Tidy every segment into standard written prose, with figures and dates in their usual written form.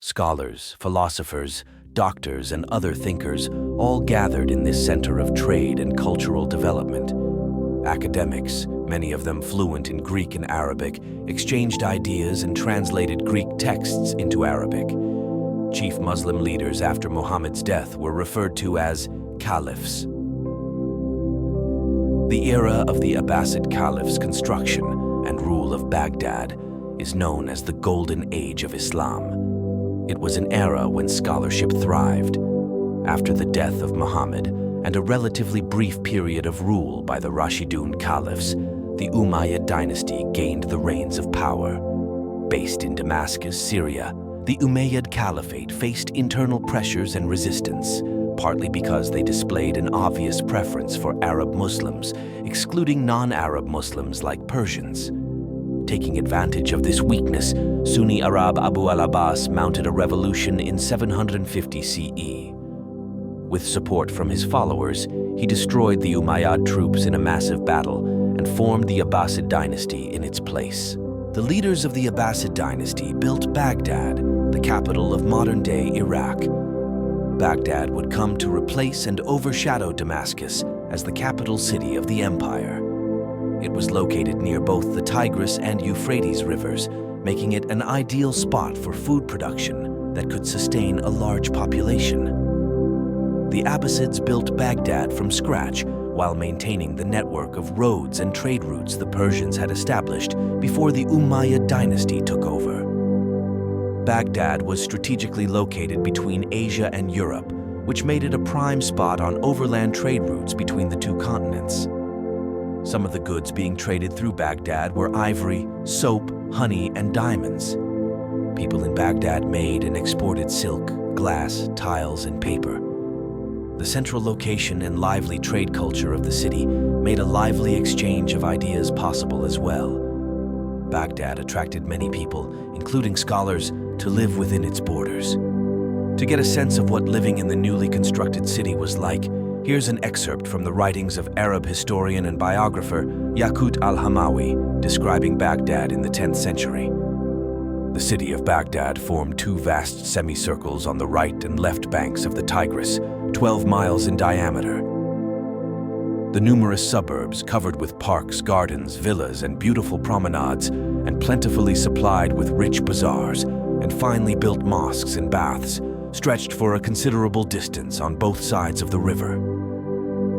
Scholars, philosophers, doctors, and other thinkers all gathered in this center of trade and cultural development. Academics, many of them fluent in Greek and Arabic, exchanged ideas and translated Greek texts into Arabic. Chief Muslim leaders after Muhammad's death were referred to as caliphs. The era of the Abbasid Caliphs' construction and rule of Baghdad is known as the Golden Age of Islam. It was an era when scholarship thrived. After the death of Muhammad and a relatively brief period of rule by the Rashidun Caliphs, the Umayyad dynasty gained the reins of power. Based in Damascus, Syria, the Umayyad Caliphate faced internal pressures and resistance, partly because they displayed an obvious preference for Arab Muslims, excluding non-Arab Muslims like Persians. Taking advantage of this weakness, Sunni Arab Abu al-Abbas mounted a revolution in 750 CE. With support from his followers, he destroyed the Umayyad troops in a massive battle and formed the Abbasid dynasty in its place. The leaders of the Abbasid dynasty built Baghdad, the capital of modern-day Iraq. Baghdad would come to replace and overshadow Damascus as the capital city of the empire. It was located near both the Tigris and Euphrates rivers, making it an ideal spot for food production that could sustain a large population. The Abbasids built Baghdad from scratch while maintaining the network of roads and trade routes the Persians had established before the Umayyad dynasty took over. Baghdad was strategically located between Asia and Europe, which made it a prime spot on overland trade routes between the two continents. Some of the goods being traded through Baghdad were ivory, soap, honey, and diamonds. People in Baghdad made and exported silk, glass, tiles, and paper. The central location and lively trade culture of the city made a lively exchange of ideas possible as well. Baghdad attracted many people, including scholars, to live within its borders. To get a sense of what living in the newly constructed city was like, here's an excerpt from the writings of Arab historian and biographer Yaqut al-Hamawi describing Baghdad in the 10th century. The city of Baghdad formed two vast semicircles on the right and left banks of the Tigris, 12 miles in diameter. The numerous suburbs, covered with parks, gardens, villas, and beautiful promenades, and plentifully supplied with rich bazaars, and finely built mosques and baths, stretched for a considerable distance on both sides of the river.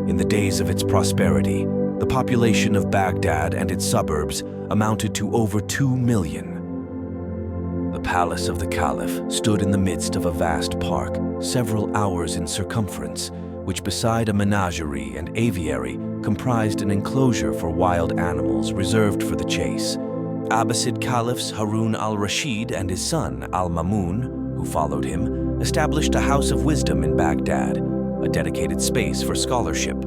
In the days of its prosperity, the population of Baghdad and its suburbs amounted to over 2 million. The palace of the Caliph stood in the midst of a vast park, several hours in circumference, which beside a menagerie and aviary comprised an enclosure for wild animals reserved for the chase. Abbasid Caliphs Harun al-Rashid and his son al-Mamun, who followed him, established a House of Wisdom in Baghdad, a dedicated space for scholarship.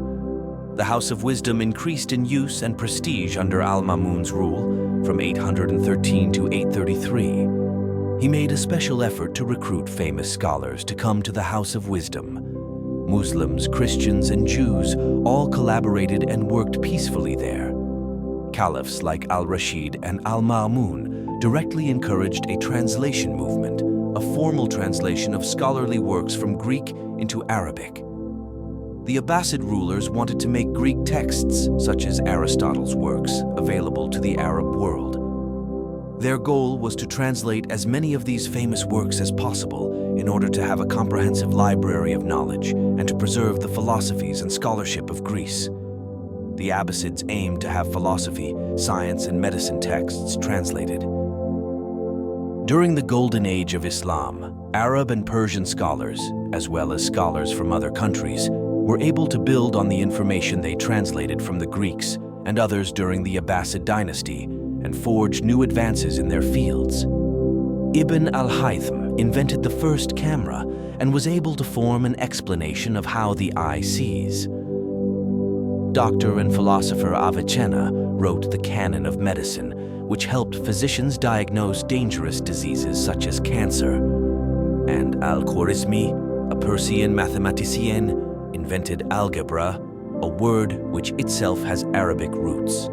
The House of Wisdom increased in use and prestige under al-Mamun's rule from 813 to 833. He made a special effort to recruit famous scholars to come to the House of Wisdom. Muslims, Christians, and Jews all collaborated and worked peacefully there. Caliphs like al-Rashid and al-Ma'mun directly encouraged a translation movement, a formal translation of scholarly works from Greek into Arabic. The Abbasid rulers wanted to make Greek texts, such as Aristotle's works, available to the Arab world. Their goal was to translate as many of these famous works as possible in order to have a comprehensive library of knowledge and to preserve the philosophies and scholarship of Greece. The Abbasids aimed to have philosophy, science, and medicine texts translated. During the Golden Age of Islam, Arab and Persian scholars, as well as scholars from other countries, were able to build on the information they translated from the Greeks and others during the Abbasid dynasty and forge new advances in their fields. Ibn al-Haytham invented the first camera and was able to form an explanation of how the eye sees. Doctor and philosopher Avicenna wrote the Canon of Medicine, which helped physicians diagnose dangerous diseases such as cancer. And Al-Khwarizmi, a Persian mathematician, invented algebra, a word which itself has Arabic roots.